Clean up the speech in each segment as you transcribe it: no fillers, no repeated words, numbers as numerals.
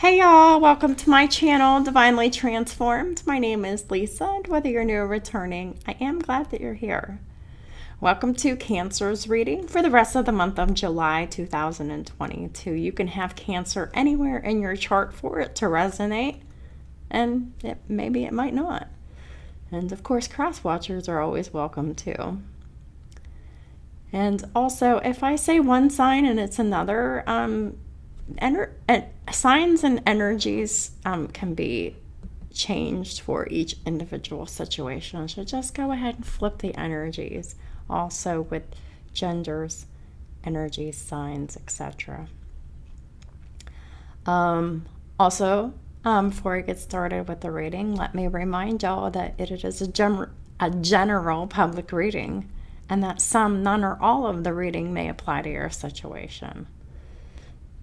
Hey y'all, welcome to my channel, Divinely Transformed. My name is Lisa, and whether you're new or returning, I am glad that you're here. Welcome to Cancer's reading for the rest of the month of July 2022. You can have Cancer anywhere in your chart for it to resonate, and maybe it might not. And of course, cross watchers are always welcome too. And also, if I say one sign and it's another, signs and energies can be changed for each individual situation. So just go ahead and flip the energies. Also with genders, energies, signs, etc. Also, before I get started with the reading, let me remind y'all that it is a general public reading, and that some, none, or all of the reading may apply to your situation.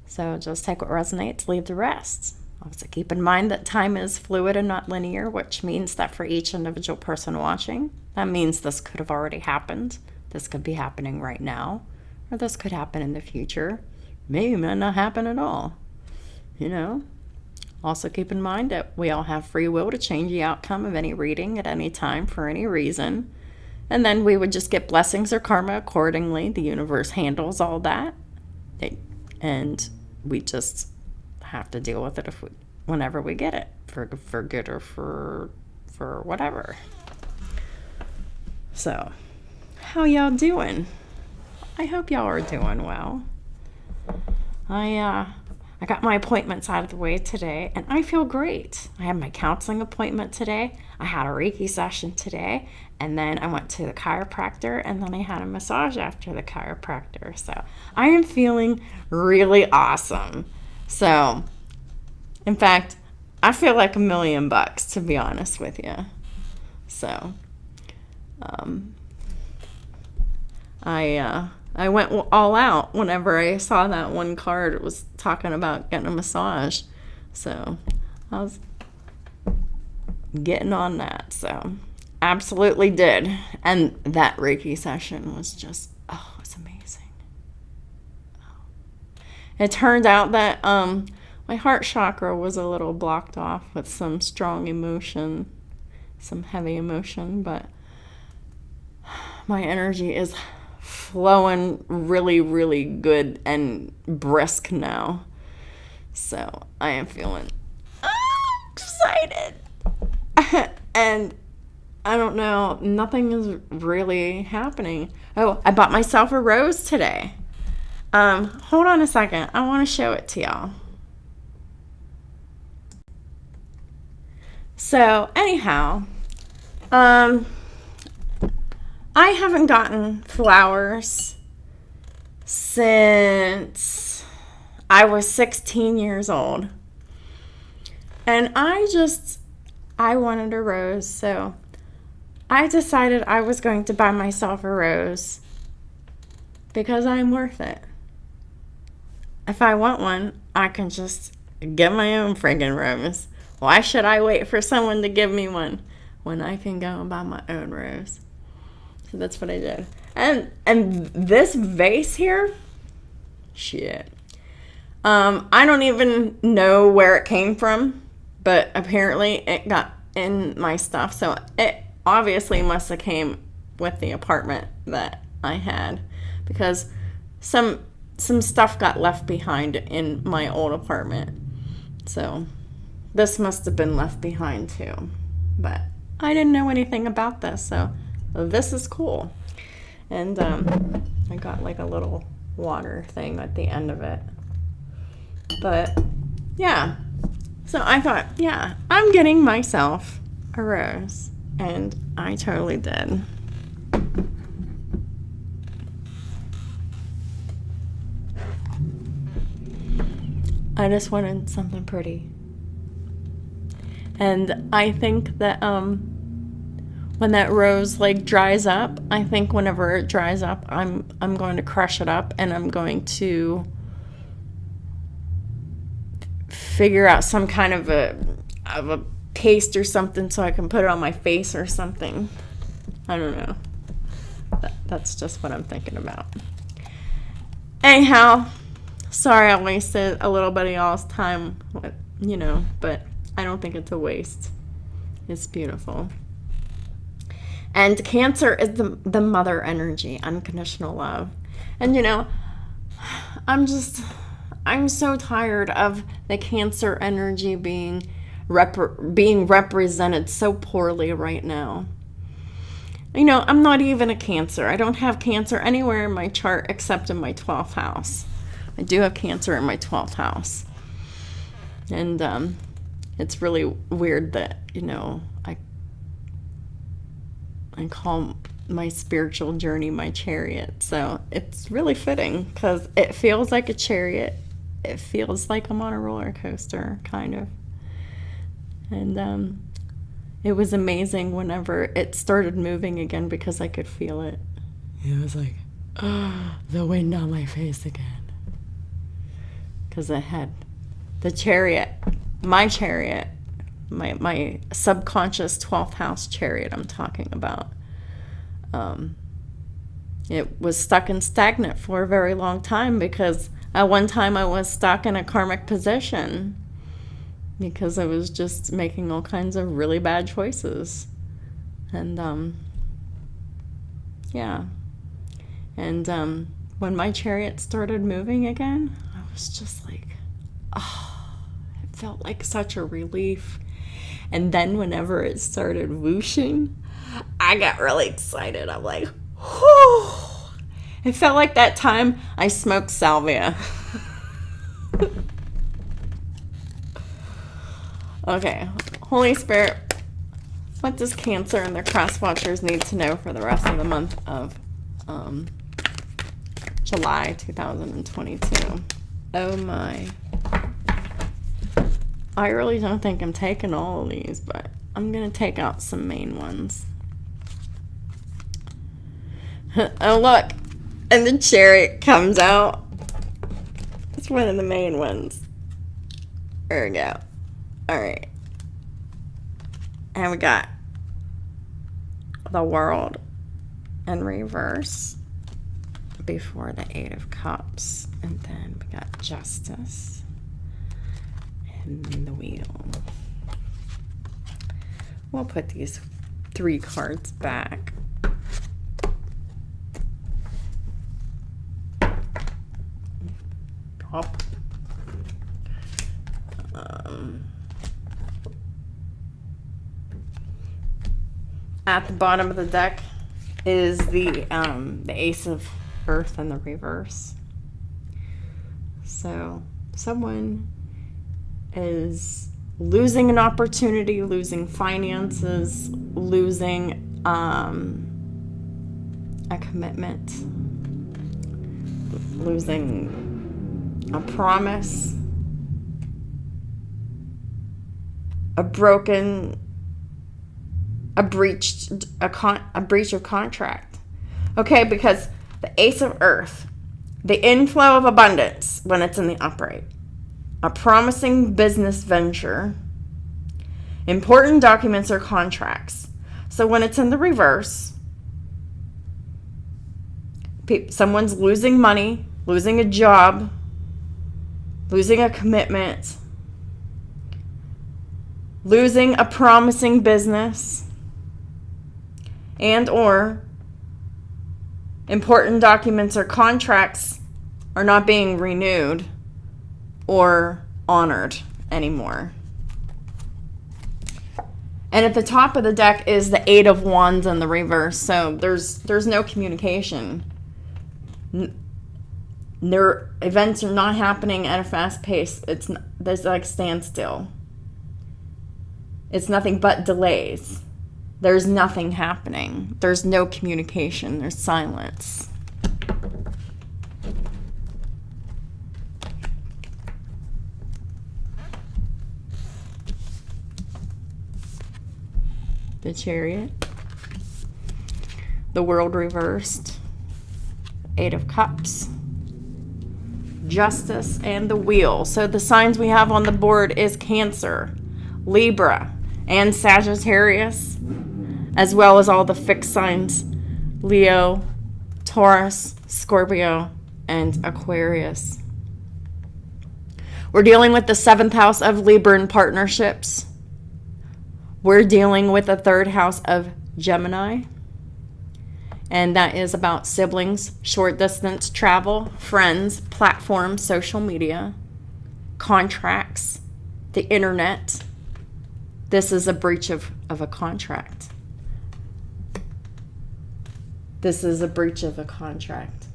So just take what resonates, leave the rest. Also keep in mind that time is fluid and not linear, which means that for each individual person watching, that means this could have already happened. This could be happening right now, or this could happen in the future. Maybe it might not happen at all. Also keep in mind that we all have free will to change the outcome of any reading at any time for any reason. And then we would just get blessings or karma accordingly. The universe handles all that. And we just have to deal with it whenever we get it, for good or for whatever. So, how y'all doing? I hope y'all are doing well. I got my appointments out of the way today, and I feel great. I had my counseling appointment today. I had a Reiki session today, and then I went to the chiropractor, and then I had a massage after the chiropractor. So I am feeling really awesome. So, in fact, I feel like $1,000,000, to be honest with you. So, I went all out whenever I saw that one card. It was talking about getting a massage. So I was getting on that. So absolutely did. And that Reiki session was just, it's amazing. It turned out that my heart chakra was a little blocked off with some strong emotion, some heavy emotion, but my energy is flowing really, really good and brisk now. So I am feeling excited. And I don't know, nothing is really happening. Oh, I bought myself a rose today. Hold on a second. I want to show it to y'all. So anyhow, I haven't gotten flowers since I was 16 years old. And I wanted a rose, so I decided I was going to buy myself a rose because I'm worth it. If I want one, I can just get my own friggin' rose. Why should I wait for someone to give me one when I can go and buy my own rose? So that's what I did. And this vase here, shit. I don't even know where it came from, but apparently it got in my stuff. So it obviously must have came with the apartment that I had, because some stuff got left behind in my old apartment. So this must have been left behind too. But I didn't know anything about this, so this is cool. And I got like a little water thing at the end of it. But yeah, so I thought, yeah, I'm getting myself a rose. And I totally did. I just wanted something pretty. And I think that when that rose like dries up, I think whenever it dries up, I'm going to crush it up, and I'm going to figure out some kind of a paste or something so I can put it on my face or something. I don't know. That's just what I'm thinking about. Anyhow, Sorry I wasted a little bit of y'all's time, but I don't think it's a waste. It's beautiful. And Cancer is the mother energy, unconditional love. And I'm so tired of the Cancer energy being represented so poorly right now. I'm not even a Cancer. I don't have Cancer anywhere in my chart except in my 12th house. I do have Cancer in my 12th house. And it's really weird that, I call my spiritual journey my chariot. So it's really fitting because it feels like a chariot. It feels like I'm on a roller coaster, kind of. And it was amazing whenever it started moving again because I could feel it. It was like, the wind on my face again. Because I had the chariot, my chariot, my subconscious 12th house chariot I'm talking about. It was stuck and stagnant for a very long time because at one time I was stuck in a karmic position because I was just making all kinds of really bad choices. And, yeah. And when my chariot started moving again, I was just like, it felt like such a relief. And then whenever it started whooshing, I got really excited. I'm like, whew. It felt like that time I smoked salvia. Okay, Holy Spirit, what does Cancer and their cross watchers need to know for the rest of the month of July 2022? Oh my. I really don't think I'm taking all of these, but I'm going to take out some main ones. Oh, look. And the chariot comes out. It's one of the main ones. There we go. All right. And we got the World in reverse before the Eight of Cups. And then we got Justice and the Wheel. We'll put these 3 cards back. Drop. At the bottom of the deck is the Ace of Earth in the reverse. So someone is losing an opportunity, losing finances, losing a commitment, losing a promise, a breach of contract. Okay, because the Ace of Earth, the inflow of abundance when it's in the upright, a promising business venture, important documents or contracts. So when it's in the reverse, someone's losing money, losing a job, losing a commitment, losing a promising business, and or important documents or contracts are not being renewed or honored anymore. And at the top of the deck is the Eight of Wands in the reverse. So there's no communication. Their events are not happening at a fast pace. There's like standstill. It's nothing but delays. There's nothing happening. There's no communication. There's silence. The Chariot, the World reversed, Eight of Cups, Justice, and the Wheel. So the signs we have on the board is Cancer, Libra, and Sagittarius, as well as all the fixed signs, Leo, Taurus, Scorpio, and Aquarius. We're dealing with the 7th house of Libra and partnerships. We're dealing with the 3rd house of Gemini. And that is about siblings, short distance travel, friends, platforms, social media, contracts, the internet. This is a breach of a contract. This is a breach of a contract.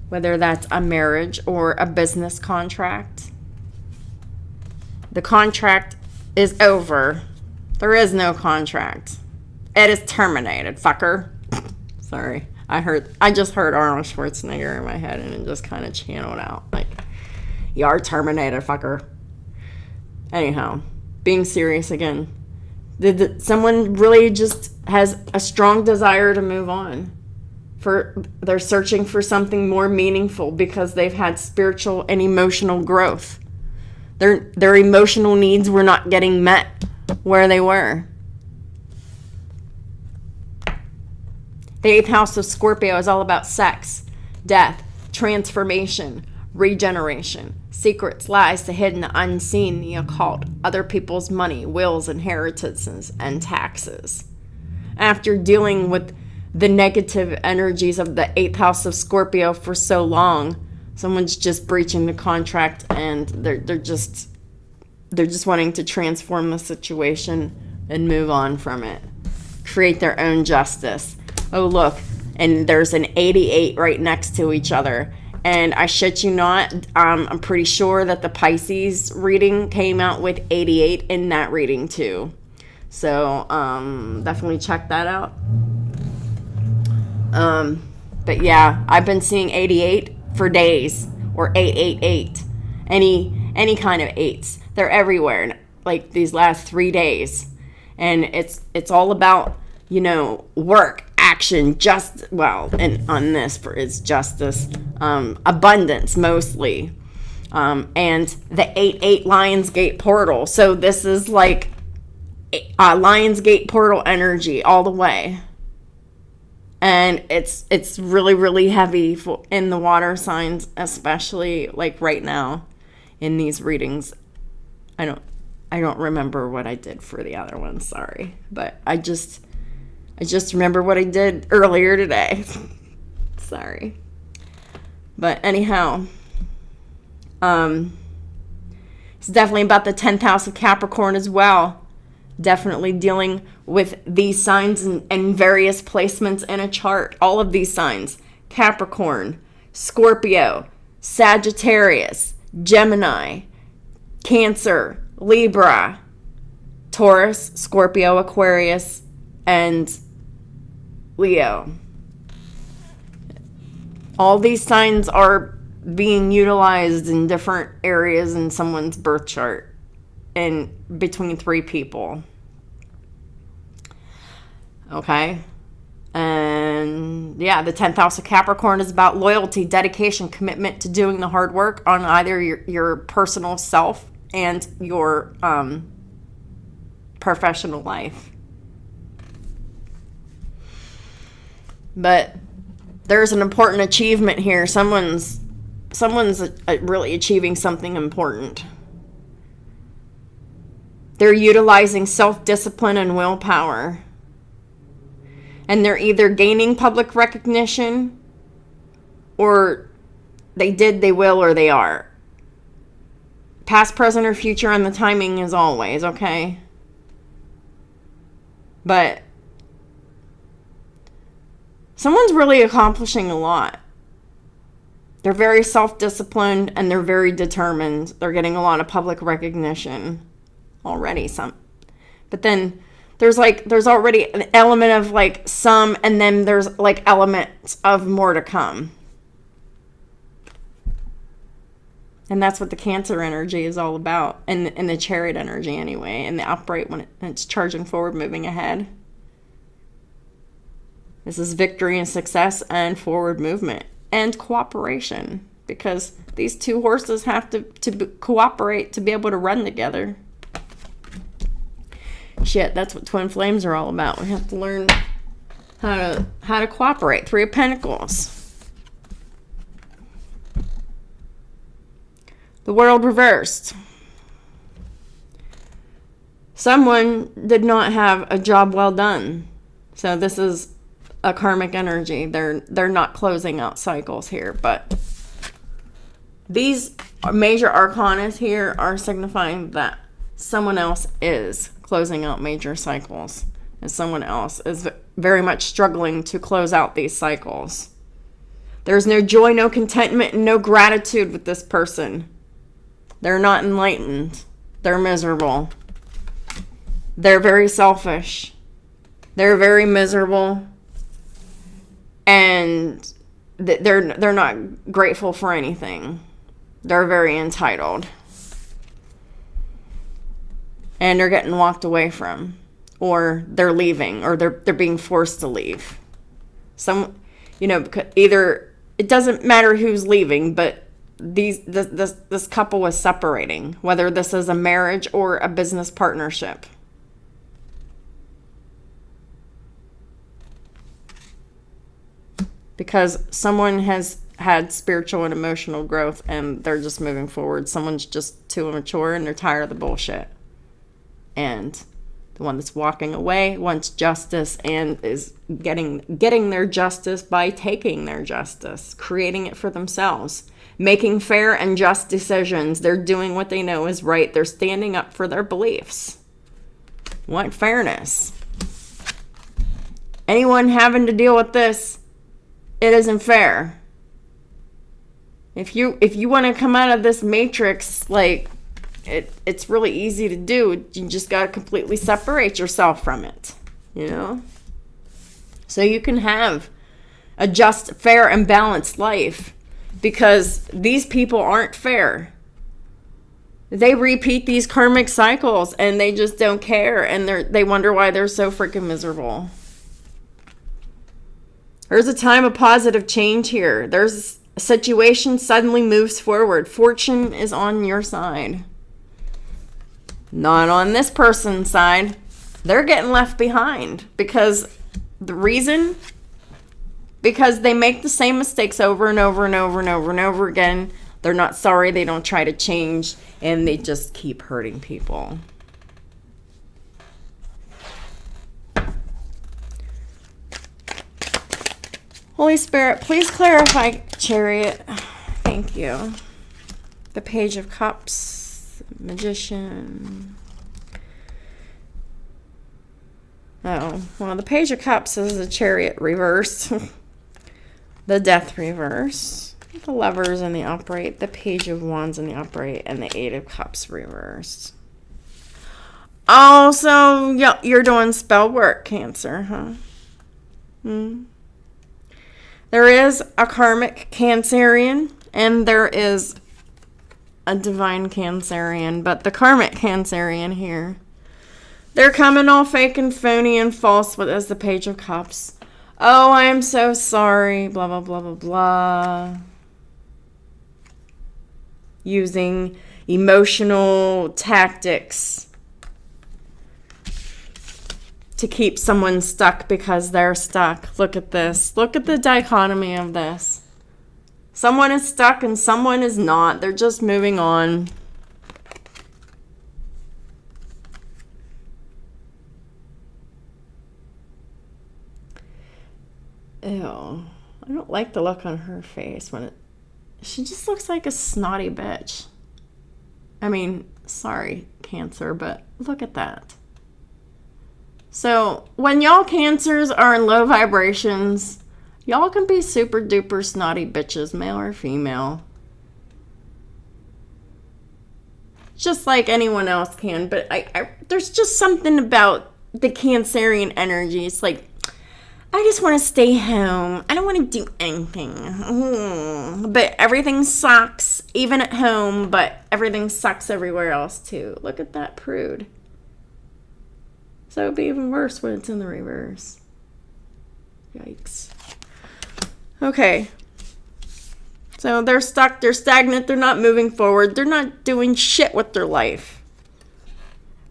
Whether that's a marriage or a business contract. The contract is over. There is no contract. It is terminated, fucker. Sorry. I just heard Arnold Schwarzenegger in my head and it just kind of channeled out. Like, you are terminated, fucker. Anyhow, being serious again. Someone really just has a strong desire to move on. They're searching for something more meaningful because they've had spiritual and emotional growth. Their emotional needs were not getting met where they were. The 8th house of Scorpio is all about sex, death, transformation, regeneration, secrets, lies, the hidden, the unseen, the occult, other people's money, wills, inheritances, and taxes. After dealing with the negative energies of the 8th house of Scorpio for so long, someone's just breaching the contract and they're just wanting to transform the situation and move on from it. Create their own justice. Oh, look, and there's an 88 right next to each other. And I shit you not, I'm pretty sure that the Pisces reading came out with 88 in that reading too. So definitely check that out. But yeah, I've been seeing 88 for days, or 888. Any kind of 8s. They're everywhere, like these last 3 days. And it's all about, work, action, and on this it's justice, abundance mostly, and the 8-8 Lionsgate portal. So this is like Lionsgate portal energy all the way, and it's really, really heavy in the water signs, especially like right now in these readings. I don't remember what I did for the other one, sorry, but I just remember what I did earlier today. Sorry. But anyhow, it's definitely about the 10th house of Capricorn as well. Definitely dealing with these signs and various placements in a chart. All of these signs. Capricorn, Scorpio, Sagittarius, Gemini, Cancer, Libra, Taurus, Scorpio, Aquarius, and Leo. All these signs are being utilized in different areas in someone's birth chart and between 3 people. Okay? And yeah, the 10th house of Capricorn is about loyalty, dedication, commitment to doing the hard work on either your personal self and your professional life. But there's an important achievement here. Someone's really achieving something important. They're utilizing self-discipline and willpower. And they're either gaining public recognition, or they did, they will, or they are. Past, present, or future, and the timing is always, okay? But someone's really accomplishing a lot. They're very self-disciplined and they're very determined. They're getting a lot of public recognition already. But then there's already an element of like some, and then there's like elements of more to come. And that's what the Cancer energy is all about, and the Chariot energy anyway, and the upright when it's charging forward, moving ahead. This is victory and success and forward movement and cooperation, because these 2 horses have to cooperate to be able to run together. Shit, that's what twin flames are all about. We have to learn how to cooperate. 3 of Pentacles. The world reversed. Someone did not have a job well done. So this is a karmic energy. They're not closing out cycles here, but these major arcanas here are signifying that someone else is closing out major cycles, and someone else is very much struggling to close out these cycles. There's no joy, no contentment, and no gratitude with this person. They're not enlightened. They're miserable. They're very selfish. They're very miserable. And they're not grateful for anything. They're very entitled. And they're getting walked away from. Or they're leaving. Or they're being forced to leave. Either it doesn't matter who's leaving, but this couple was separating, whether this is a marriage or a business partnership. Because someone has had spiritual and emotional growth and they're just moving forward. Someone's just too immature and they're tired of the bullshit. And the one that's walking away wants justice and is getting their justice by taking their justice, creating it for themselves. Making fair and just decisions. They're doing what they know is right. They're standing up for their beliefs. Want fairness. Anyone having to deal with this, it isn't fair. If you want to come out of this matrix, it's really easy to do. You just got to completely separate yourself from it, So you can have a just, fair, and balanced life. Because these people aren't fair. They repeat these karmic cycles and they just don't care. And they wonder why they're so freaking miserable. There's a time of positive change here. There's a situation suddenly moves forward. Fortune is on your side. Not on this person's side. They're getting left behind. Because they make the same mistakes over and over and over and over and over again. They're not sorry. They don't try to change. And they just keep hurting people. Holy Spirit, please clarify, Chariot. Thank you. The Page of Cups. Magician. Oh, well, the Page of Cups is the Chariot reversed. The Death reverse. The Lovers in the upright. The Page of Wands in the upright. And the Eight of Cups reversed. Oh, so you're doing spell work, Cancer, huh? There is a karmic Cancerian. And there is a divine Cancerian. But the karmic Cancerian here, they're coming all fake and phony and false as the Page of Cups. Oh, I am so sorry. Blah, blah, blah, blah, blah. Using emotional tactics to keep someone stuck because they're stuck. Look at this. Look at the dichotomy of this. Someone is stuck and someone is not. They're just moving on. Ew. I don't like the look on her face she just looks like a snotty bitch. I mean, sorry, Cancer, but look at that. So, when y'all Cancers are in low vibrations, y'all can be super duper snotty bitches, male or female. Just like anyone else can, but there's just something about the Cancerian energy. It's like, I just want to stay home. I don't want to do anything. But everything sucks, even at home, but everything sucks everywhere else, too. Look at that prude. So it would be even worse when it's in the reverse. Yikes. Okay. So they're stuck, they're stagnant, they're not moving forward, they're not doing shit with their life.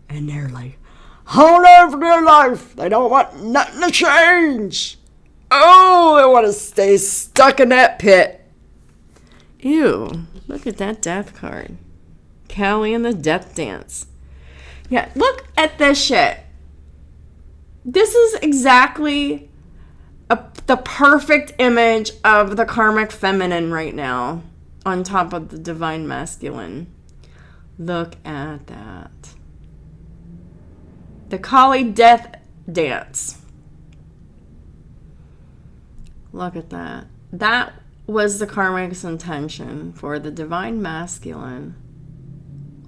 And they're like, hold on for their life. They don't want nothing to change. Oh, they want to stay stuck in that pit. Ew, look at that death card. Kelly and the Death Dance. Yeah, look at this shit. This is exactly the perfect image of the karmic feminine right now on top of the divine masculine. Look at that. The Kali Death Dance. Look at that. That was the karmic's intention for the divine masculine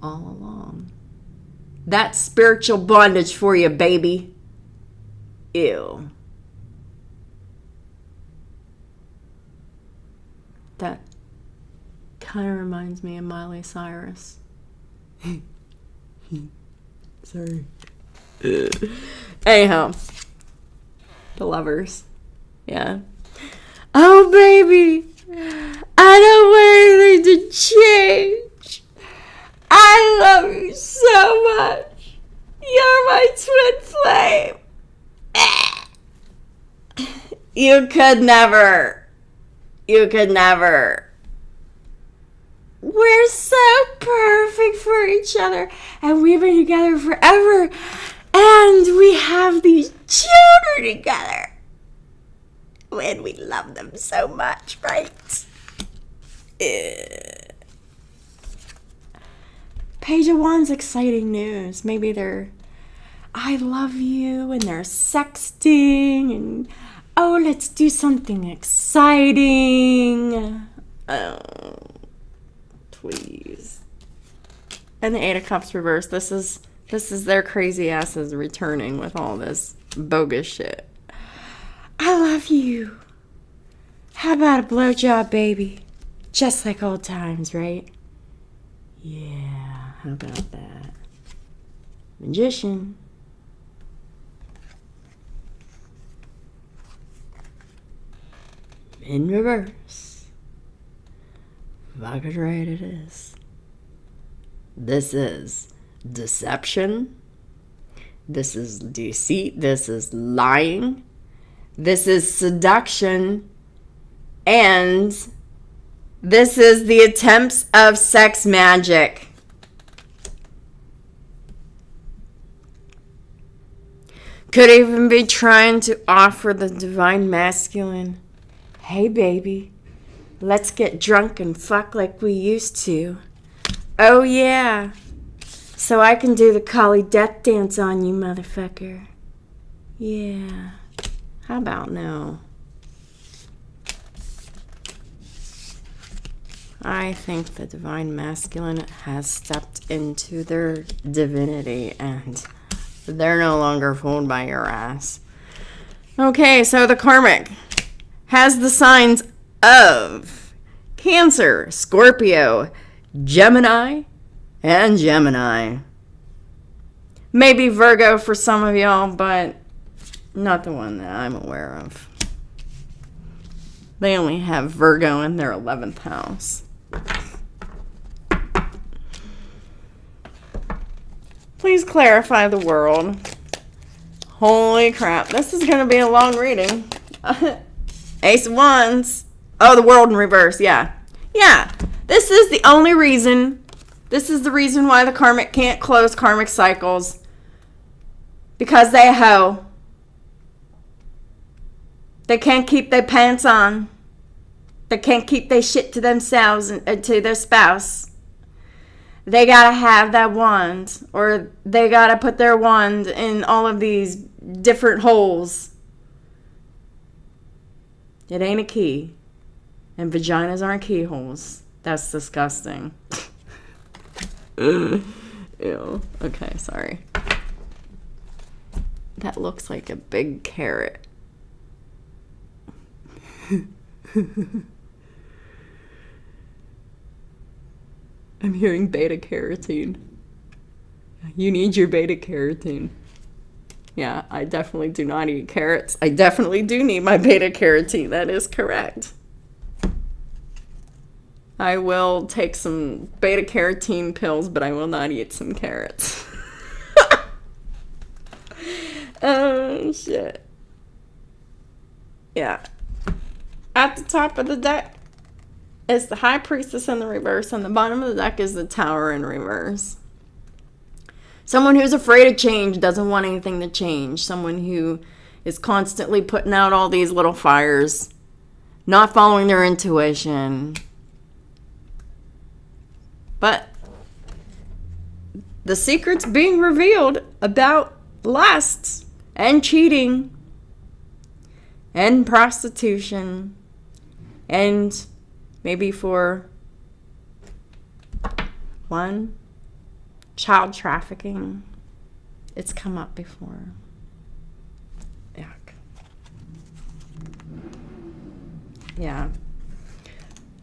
all along. That's spiritual bondage for you, baby. Ew. That kind of reminds me of Miley Cyrus. Sorry. Anyhow, the lovers. Yeah. Oh, baby. I don't want anything to change. I love you so much. You're my twin flame. You could never. You could never. We're so perfect for each other. And we've been together forever. And we have these children together. And we love them so much, right? Page of Wands, exciting news. Maybe they're, I love you, and they're sexting, and, oh, let's do something exciting. Oh, please. And the Eight of Cups reversed. This is their crazy asses returning with all this bogus shit. I love you. How about a blowjob, baby? Just like old times, right? Yeah, how about that? Magician. In reverse. Fucking right it is. This is deception. This is deceit. This is lying. This is seduction. And this is the attempts of sex magic. Could even be trying to offer the divine masculine, hey baby, let's get drunk and fuck like we used to. Oh yeah, so I can do the Kali death dance on you, motherfucker. Yeah, how about no? I think the divine masculine has stepped into their divinity and they're no longer fooled by your ass. Okay, so the karmic has the signs of Cancer, Scorpio, Gemini, and Gemini. Maybe Virgo for some of y'all, but not the one that I'm aware of. They only have Virgo in their 11th house. Please clarify the world. Holy crap. This is going to be a long reading. Ace of Wands. Oh, the world in reverse. Yeah. Yeah. This is the only reason. This is the reason why the karmic can't close karmic cycles. Because they hoe. They can't keep their pants on. They can't keep their shit to themselves and to their spouse. They gotta have that wand, or they gotta put their wand in all of these different holes. It ain't a key. And vaginas aren't keyholes. That's disgusting. Ew. Okay, sorry. That looks like a big carrot. I'm hearing beta carotene. You need your beta carotene. Yeah, I definitely do not eat carrots. I definitely do need my beta carotene. That is correct. I will take some beta carotene pills, but I will not eat some carrots. Oh, shit. Yeah. At the top of the deck, is the High Priestess in the reverse, and the bottom of the deck is the Tower in reverse. Someone who's afraid of change, doesn't want anything to change. Someone who is constantly putting out all these little fires, not following their intuition. But the secret's being revealed about lust and cheating and prostitution and maybe for one, child trafficking. It's come up before. Yuck. Yeah.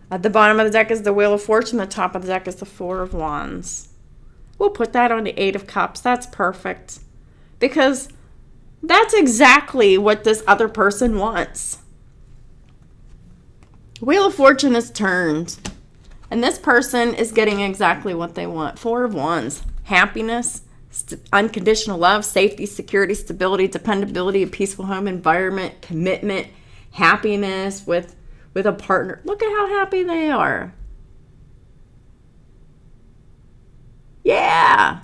At the bottom of the deck is the Wheel of Fortune. The top of the deck is the Four of Wands. We'll put that on the Eight of Cups. That's perfect. Because that's exactly what this other person wants. Wheel of Fortune is turned. And this person is getting exactly what they want. Four of Wands. Happiness, unconditional love, safety, security, stability, dependability, a peaceful home environment, commitment, happiness with a partner. Look at how happy they are. Yeah.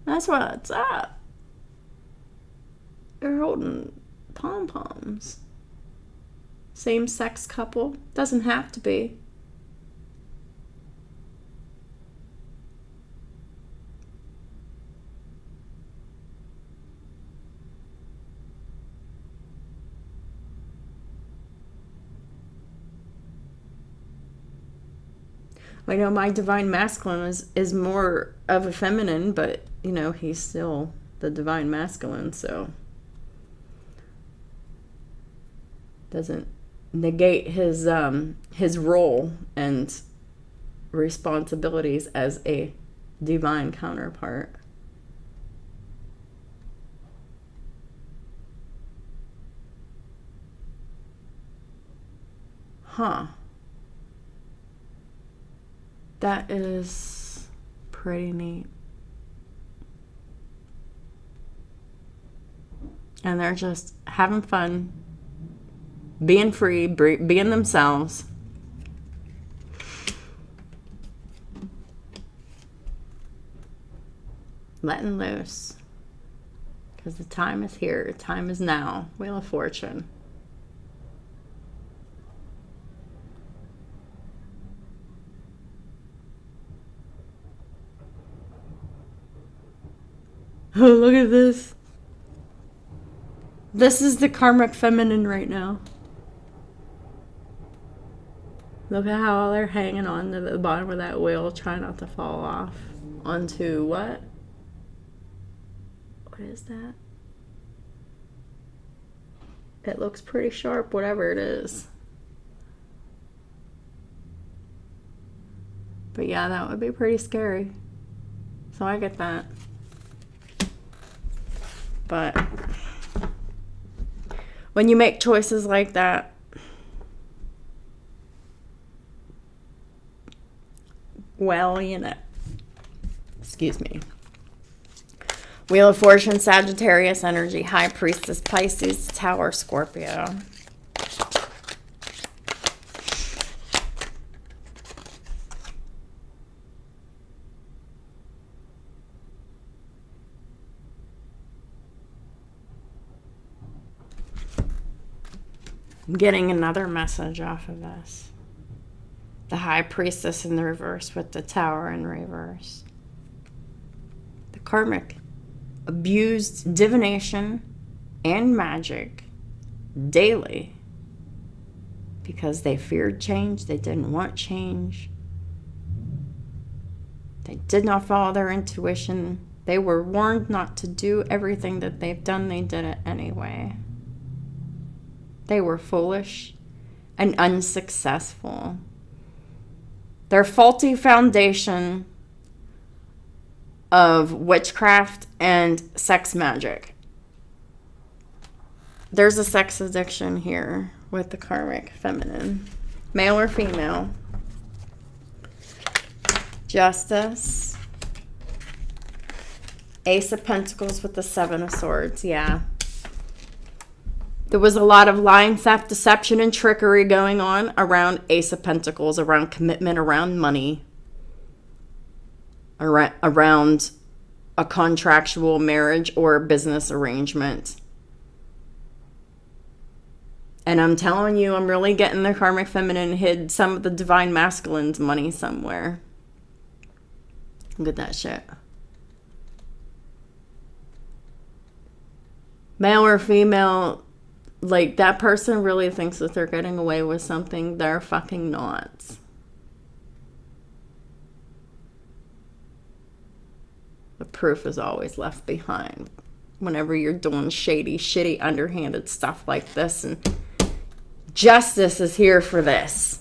That's what's up. They're holding pom-poms. Same-sex couple. Doesn't have to be. I know my divine masculine is more of a feminine, but, you know, he's still the divine masculine, so doesn't negate his role and responsibilities as a divine counterpart. Huh. That is pretty neat. And they're just having fun, being free, being themselves. Letting loose. Because the time is here. Time is now. Wheel of Fortune. Oh, look at this. This is the karmic feminine right now. Look at how they're hanging on to the bottom of that wheel, trying not to fall off onto what? What is that? It looks pretty sharp, whatever it is. But yeah, that would be pretty scary. So I get that. But when you make choices like that, well, you know, excuse me. Wheel of Fortune, Sagittarius energy, High Priestess, Pisces, Tower, Scorpio. I'm getting another message off of this. The High Priestess in the reverse with the Tower in reverse. The Karmic abused divination and magic daily because they feared change. They didn't want change. They did not follow their intuition. They were warned not to do everything that they've done. They did it anyway. They were foolish and unsuccessful. Their faulty foundation of witchcraft and sex magic. There's a sex addiction here with the karmic feminine. Male or female. Justice. Ace of Pentacles with the Seven of Swords. Yeah. There was a lot of lying, theft, deception, and trickery going on around Ace of Pentacles, around commitment, around money, around a contractual marriage or a business arrangement. And I'm telling you, I'm really getting the Karmic Feminine hid some of the Divine Masculine's money somewhere. Look at that shit. Male or female, like, that person really thinks that they're getting away with something. They're fucking not. The proof is always left behind whenever you're doing shady, shitty, underhanded stuff like this. And justice is here for this.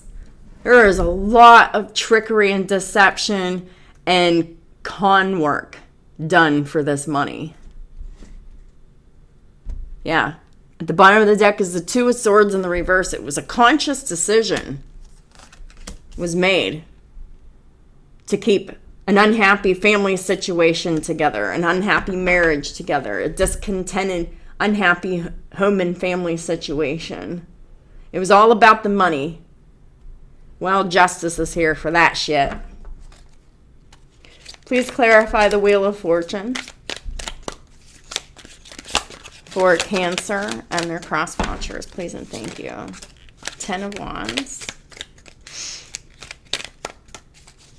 There is a lot of trickery and deception and con work done for this money. Yeah. At the bottom of the deck is the Two of Swords in the reverse. It was a conscious decision was made to keep an unhappy family situation together, an unhappy marriage together, a discontented, unhappy home and family situation. It was all about the money. Well, justice is here for that shit. Please clarify the Wheel of Fortune for Cancer and their cross watchers, please and thank you. 10 of Wands.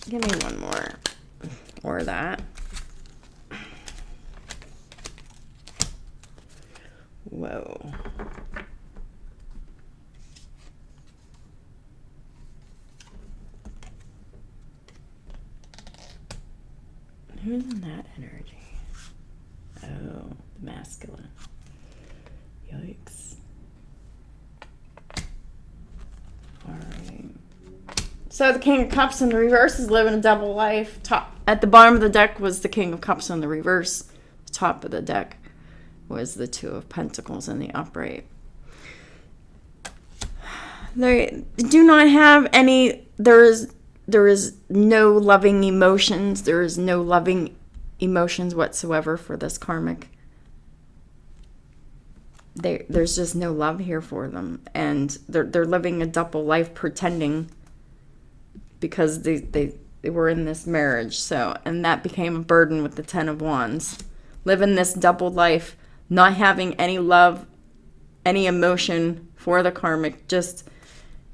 Give me one more. Or that. Whoa. Who's in that energy? Oh, the masculine. Yikes. All right. So the King of Cups in the reverse is living a double life. At the bottom of the deck was the King of Cups in the reverse. The top of the deck was the Two of Pentacles in the upright. They do not have any, there is no loving emotions. There is no loving emotions whatsoever for this karmic. There's just no love here for them. And they're living a double life pretending because they were in this marriage. So, and that became a burden with the 10 of Wands. Living this double life, not having any love, any emotion for the karmic. Just,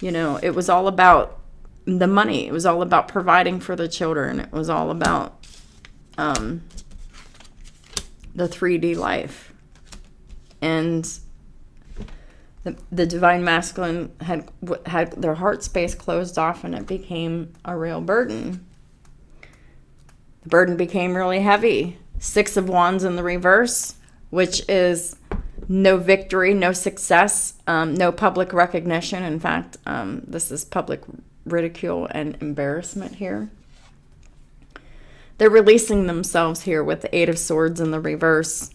it was all about the money. It was all about providing for the children. It was all about the 3D life. And the Divine Masculine had their heart space closed off, and it became a real burden. The burden became really heavy. 6 of Wands in the reverse, which is no victory, no success, no public recognition. In fact, this is public ridicule and embarrassment here. They're releasing themselves here with the 8 of Swords in the reverse.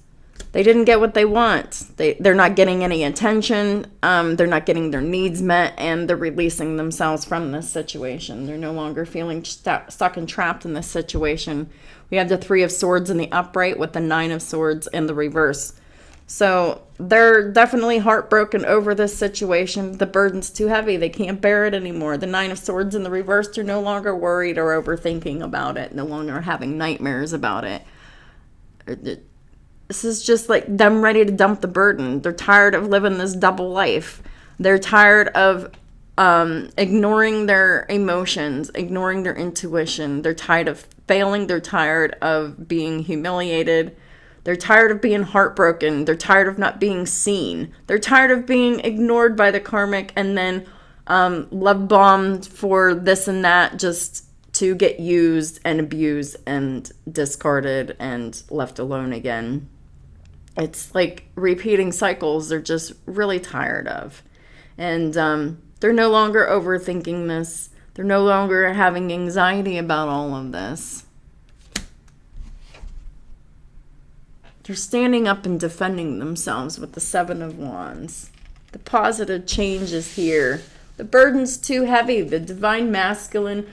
They didn't get what they want. They're not getting any attention. They're not getting their needs met, and they're releasing themselves from this situation. They're no longer feeling stuck and trapped in this situation. We have the 3 of Swords in the upright with the 9 of Swords in the reverse. So they're definitely heartbroken over this situation. The burden's too heavy. They can't bear it anymore. The 9 of Swords in the reverse, they're no longer worried or overthinking about it, no longer having nightmares about it. This is just like them ready to dump the burden. They're tired of living this double life. They're tired of ignoring their emotions, ignoring their intuition. They're tired of failing. They're tired of being humiliated. They're tired of being heartbroken. They're tired of not being seen. They're tired of being ignored by the karmic and then love bombed for this and that, just to get used and abused and discarded and left alone again. It's like repeating cycles they're just really tired of. And they're no longer overthinking this. They're no longer having anxiety about all of this. They're standing up and defending themselves with the 7 of Wands. The positive change is here. The burden's too heavy. The Divine Masculine,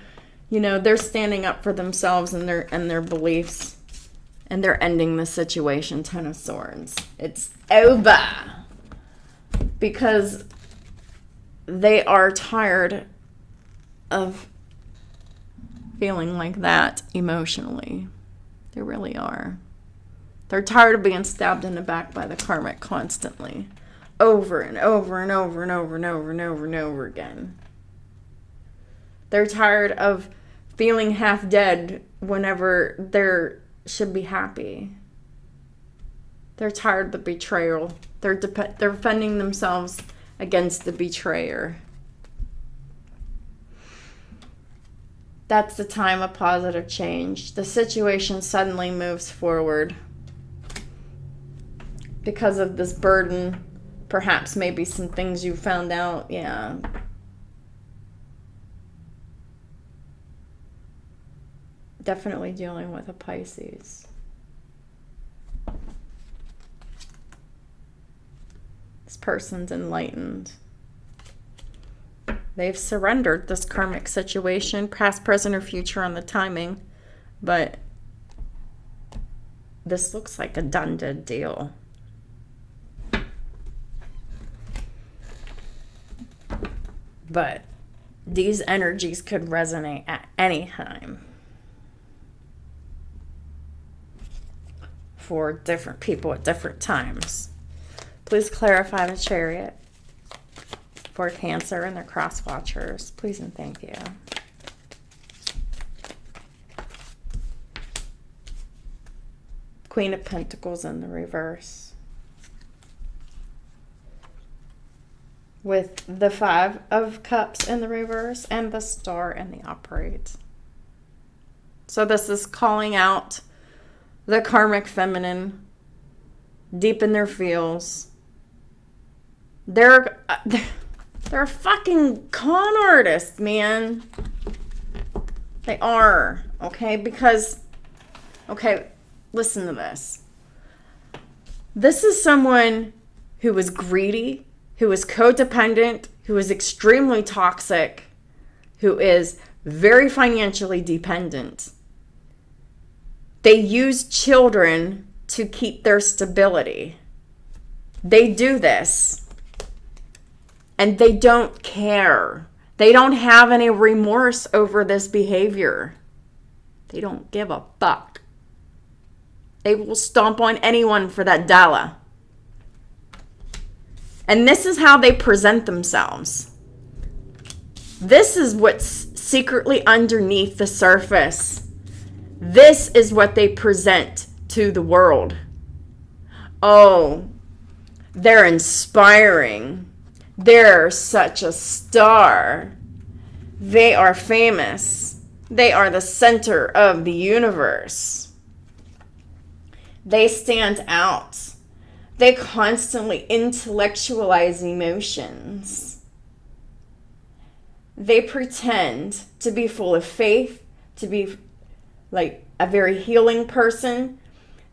they're standing up for themselves and their beliefs. And they're ending the situation. 10 of Swords. It's over. because they are tired of feeling like that emotionally. They really are. They're tired of being stabbed in the back by the karmic constantly, over and over and over and over and over and over and over again. They're tired of feeling half dead whenever they should be happy. They're tired of the betrayal. They're defending themselves against the betrayer. That's the time of positive change. The situation suddenly moves forward because of this burden. Perhaps maybe some things you found out. Yeah. Definitely dealing with a Pisces. This person's enlightened. They've surrendered this karmic situation, past, present, or future on the timing, but this looks like a done deal. But these energies could resonate at any time for different people at different times. Please clarify the Chariot for Cancer and their cross watchers. Please and thank you. Queen of Pentacles in the reverse. With the Five of Cups in the reverse and the Star in the upright. So this is calling out the karmic feminine deep in their feels. They're a fucking con artist, man. They are, okay? Because, okay, listen to this. This is someone who is greedy, who is codependent, who is extremely toxic, who is very financially dependent. They use children to keep their stability. They do this. And they don't care. They don't have any remorse over this behavior. They don't give a fuck. They will stomp on anyone for that dollar. And this is how they present themselves. This is what's secretly underneath the surface. This is what they present to the world. Oh, they're inspiring. They're such a star. They are famous. They are the center of the universe. They stand out. They constantly intellectualize emotions. They pretend to be full of faith, to be like a very healing person.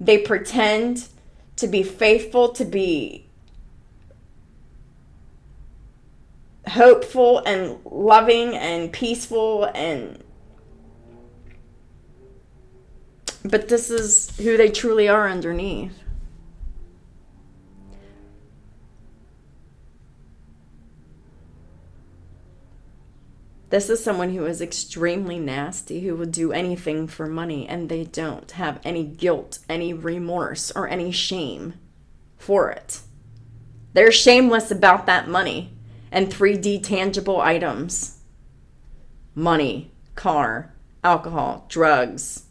They pretend to be faithful, to be hopeful and loving and peaceful, but this is who they truly are underneath. This is someone who is extremely nasty, who will do anything for money, and they don't have any guilt, any remorse, or any shame for it. They're shameless about that money and 3D tangible items. Money, car, alcohol, drugs,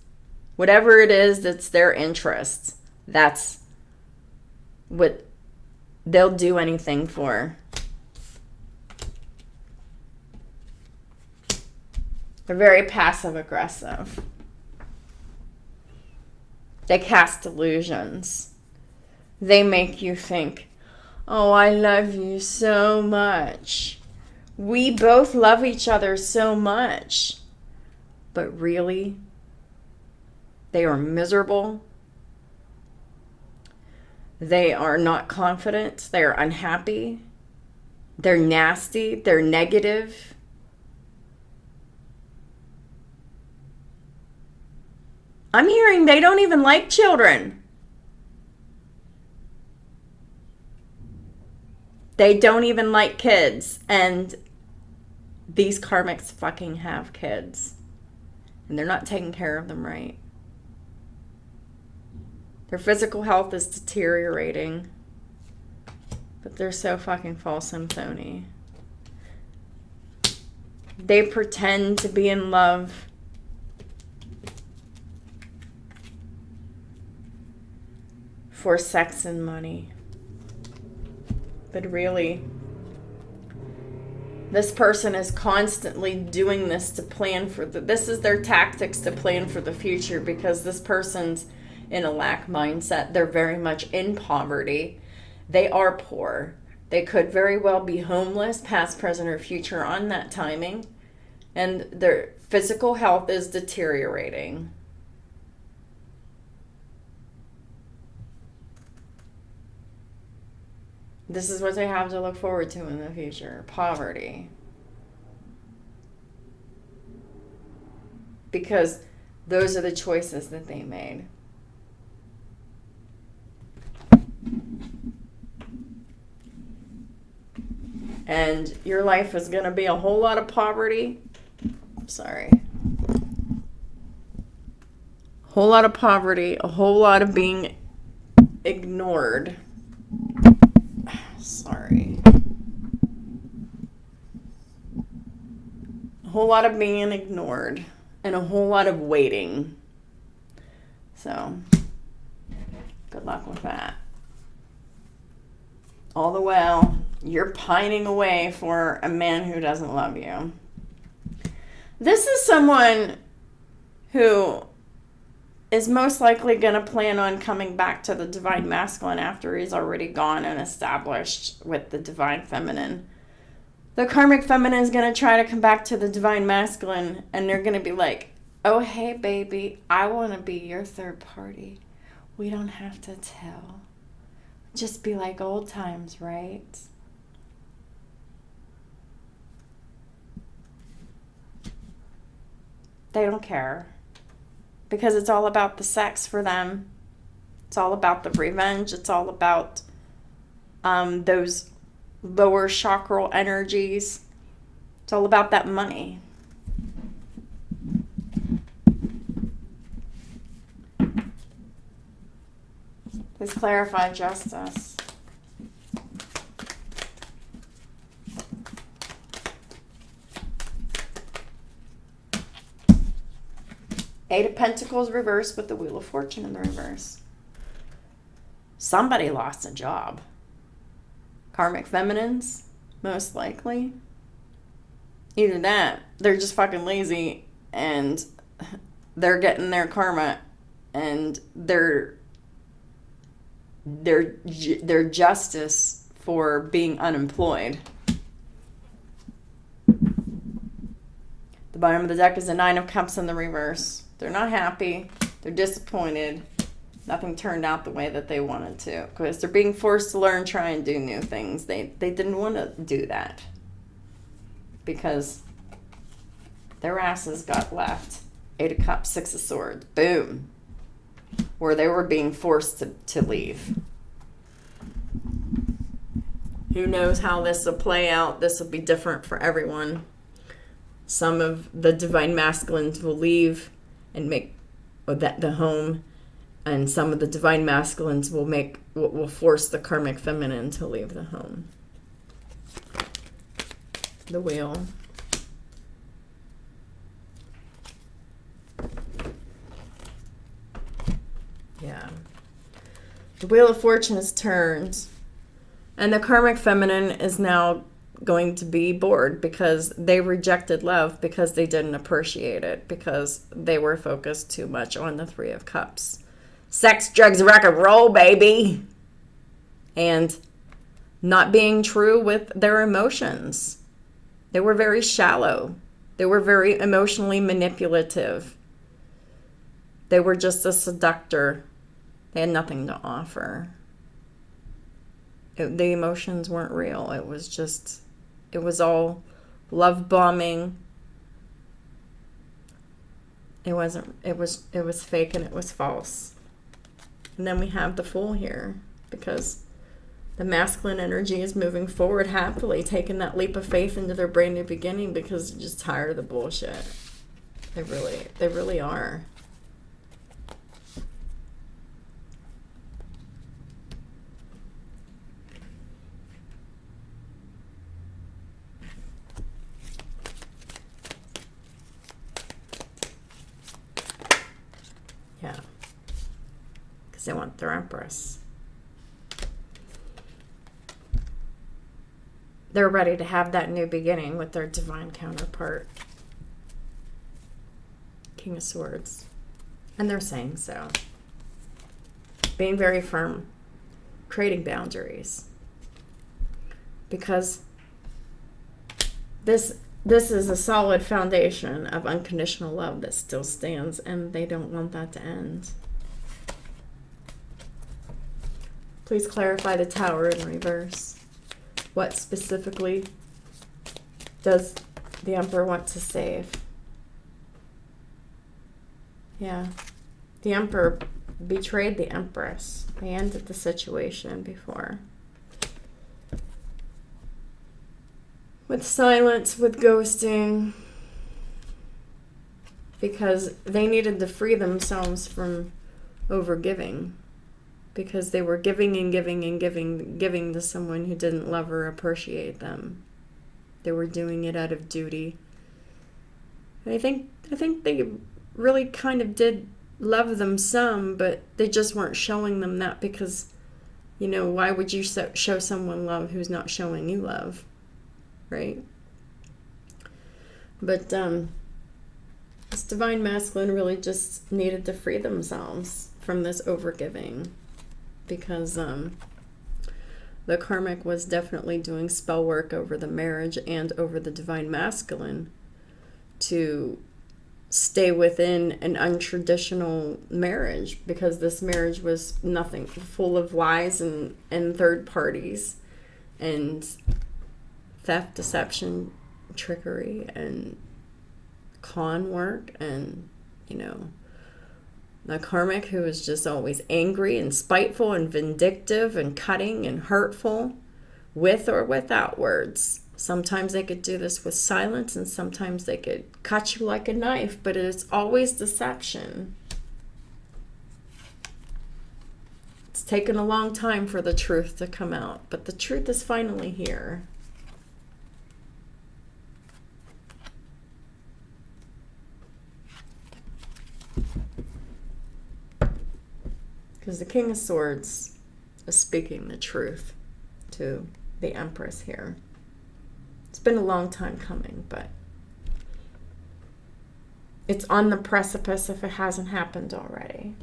whatever it is that's their interest, that's what they'll do anything for. They're very passive aggressive. They cast illusions. They make you think, oh, I love you so much. We both love each other so much. But really, they are miserable. They are not confident. They are unhappy. They're nasty. They're negative. I'm hearing they don't even like children. They don't even like kids. And these karmics fucking have kids. And they're not taking care of them right. Their physical health is deteriorating. But they're so fucking false and phony. They pretend to be in love. For sex and money. But really, this person is constantly doing this to plan for this is their tactics to plan for the future, because this person's in a lack mindset. They're very much in poverty. They are poor. They could very well be homeless, past, present, or future on that timing. And their physical health is deteriorating. This is what they have to look forward to in the future. Poverty. Because those are the choices that they made. And your life is going to be a whole lot of poverty. Sorry. A whole lot of poverty. A whole lot of being ignored. Sorry. A whole lot of being ignored. And a whole lot of waiting. So, good luck with that. All the while, you're pining away for a man who doesn't love you. This is someone who is most likely going to plan on coming back to the divine masculine after he's already gone and established with the divine feminine. The karmic feminine is going to try to come back to the divine masculine, and they're going to be like, oh, hey, baby, I want to be your third party. We don't have to tell. Just be like old times, right? They don't care. Because it's all about the sex for them. It's all about the revenge. It's all about those lower chakral energies. It's all about that money. Please clarify justice. Eight of Pentacles reversed with the Wheel of Fortune in the reverse. Somebody lost a job. Karmic feminines, most likely. Either that, they're just fucking lazy and they're getting their karma and their justice for being unemployed. The bottom of the deck is the Nine of Cups in the reverse. They're not happy. They're disappointed. Nothing turned out the way that they wanted to. Because they're being forced to learn, try and do new things. They didn't want to do that. Because their asses got left. Eight of Cups, Six of Swords. Boom. Where they were being forced to leave. Who knows how this will play out. This will be different for everyone. Some of the divine masculines will leave and make the home, and some of the divine masculines will force the karmic feminine to leave the home. The Wheel. Yeah. The Wheel of Fortune is turned, and the karmic feminine is now going to be bored because they rejected love because they didn't appreciate it, because they were focused too much on the Three of Cups. Sex, drugs, rock and roll, baby. And not being true with their emotions. They were very shallow. They were very emotionally manipulative. They were just a seductor. They had nothing to offer. The emotions weren't real. It was all love bombing. It was fake and it was false. And then we have the Fool here, because The masculine energy is moving forward happily, taking that leap of faith into their brand new beginning because they're just tired of the bullshit. They really are. Yeah. Because they want their empress. They're ready to have that new beginning with their divine counterpart. King of Swords. And they're saying so. Being very firm. Creating boundaries. Because this is a solid foundation of unconditional love that still stands, and they don't want that to end. Please clarify the Tower in reverse. What specifically does the Emperor want to save? Yeah. The Emperor betrayed the Empress. They ended the situation before. With silence, with ghosting. Because they needed to free themselves from overgiving. Because they were giving and giving and giving to someone who didn't love or appreciate them. They were doing it out of duty. And I think they really kind of did love them some, but they just weren't showing them that because, you know, why would you show someone love who's not showing you love, right? But this divine masculine really just needed to free themselves from this overgiving. Because the karmic was definitely doing spell work over the marriage and over the divine masculine to stay within an untraditional marriage, because this marriage was nothing, full of lies and third parties and theft, deception, trickery, and con work, and, you know, the karmic who is just always angry and spiteful and vindictive and cutting and hurtful, with or without words. Sometimes they could do this with silence, and sometimes they could cut you like a knife, but it's always deception. It's taken a long time for the truth to come out, but the truth is finally here. Because the King of Swords is speaking the truth to the Empress here. It's been a long time coming, but it's on the precipice if it hasn't happened already.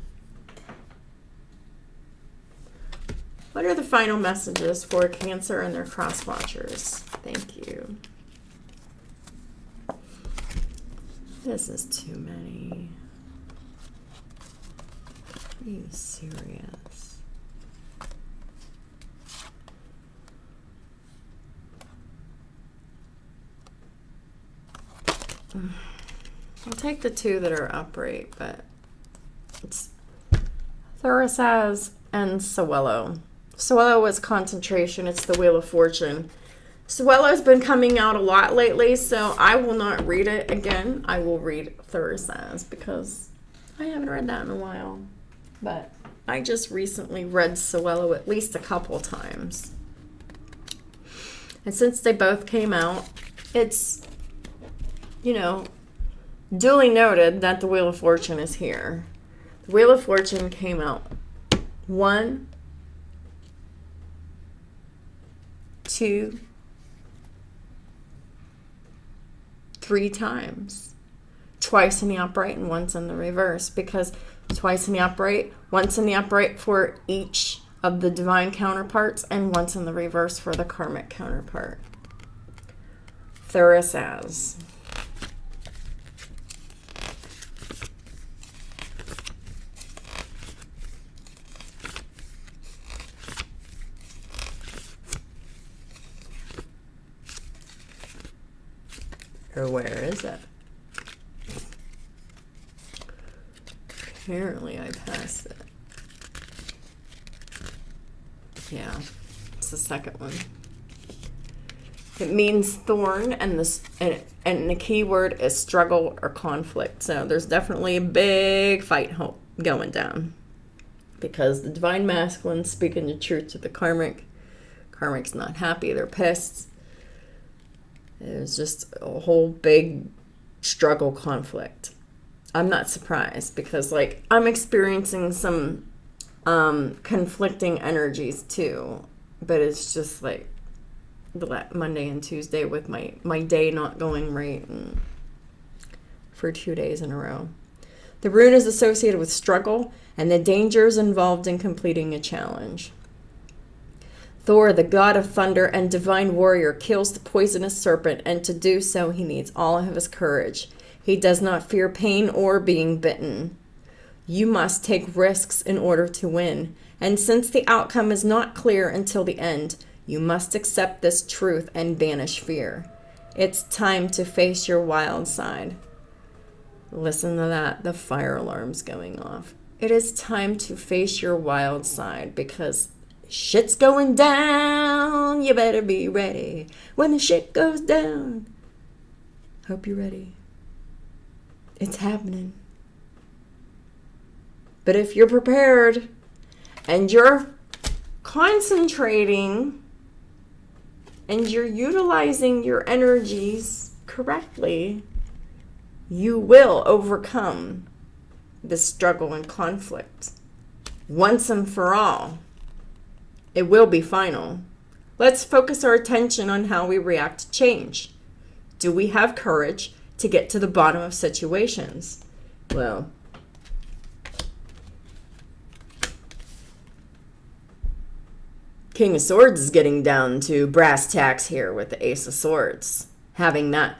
What are the final messages for Cancer and their cross watchers? Thank you. This is too many. Are you serious? I'll take the two that are upright, but it's Thurisaz and Sewello. Sewello was concentration. It's the Wheel of Fortune. Sewello's been coming out a lot lately, so I will not read it again. I will read Thurisaz because I haven't read that in a while. But I just recently read Sewello at least a couple times. And since they both came out, it's, you know, duly noted that the Wheel of Fortune is here. The Wheel of Fortune came out 1, 2, 3 times. Twice in the upright and once in the reverse, because twice in the upright, once in the upright for each of the divine counterparts, and once in the reverse for the karmic counterpart. Thurisaz. Or where is it? Apparently I passed it. Yeah. What's the second one? It means thorn, and the key word is struggle or conflict. So there's definitely a big fight going down, because the divine masculine speaking the truth to the karmic. Karmic's not happy. They're pissed. There's just a whole big struggle conflict. I'm not surprised, because like I'm experiencing some conflicting energies too, but it's just like the Monday and Tuesday with my day not going right, and for 2 days in a row. The rune is associated with struggle and the dangers involved in completing a challenge. Thor, the god of thunder and divine warrior, kills the poisonous serpent, and to do so he needs all of his courage. He does not fear pain or being bitten. You must take risks in order to win, and since the outcome is not clear until the end, you must accept this truth and banish fear. It's time to face your wild side. Listen to that, the fire alarm's going off. It is time to face your wild side, because shit's going down. You better be ready when the shit goes down. Hope you're ready. It's happening. But if you're prepared and you're concentrating and you're utilizing your energies correctly, you will overcome this struggle and conflict once and for all. It will be final. Let's focus our attention on how we react to change. Do we have courage to get to the bottom of situations? Well, King of Swords is getting down to brass tacks here with the Ace of Swords. Having that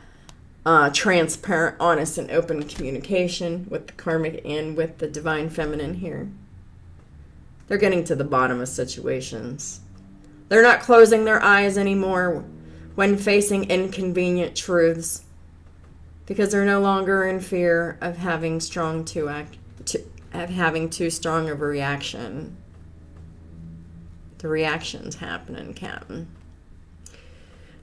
transparent, honest, and open communication with the karmic and with the divine feminine here. They're getting to the bottom of situations. They're not closing their eyes anymore when facing inconvenient truths, because they're no longer in fear of having too strong of a reaction. The reaction's happening, Captain.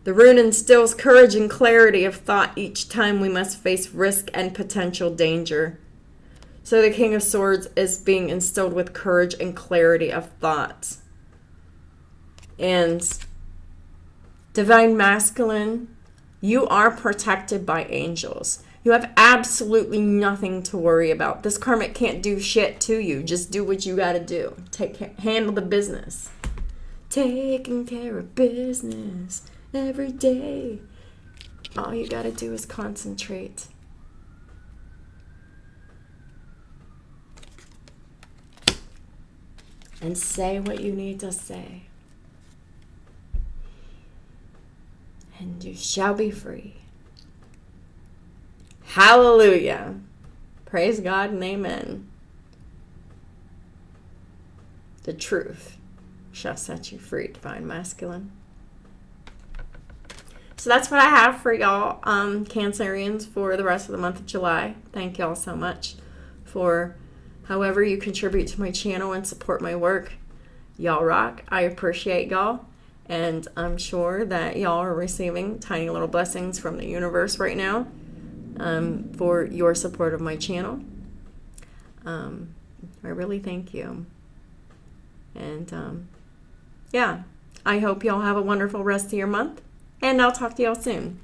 The rune instills courage and clarity of thought each time we must face risk and potential danger. So the King of Swords is being instilled with courage and clarity of thought. And divine masculine, you are protected by angels. You have absolutely nothing to worry about. This karmic can't do shit to you. Just do what you gotta do. Handle the business. Taking care of business every day. All you gotta do is concentrate. And say what you need to say. And you shall be free. Hallelujah. Praise God and amen. The truth shall set you free, divine masculine. So that's what I have for y'all, Cancerians, for the rest of the month of July. Thank y'all so much for however you contribute to my channel and support my work. Y'all rock. I appreciate y'all. And I'm sure that y'all are receiving tiny little blessings from the universe right now for your support of my channel. I really thank you. And yeah, I hope y'all have a wonderful rest of your month. And I'll talk to y'all soon.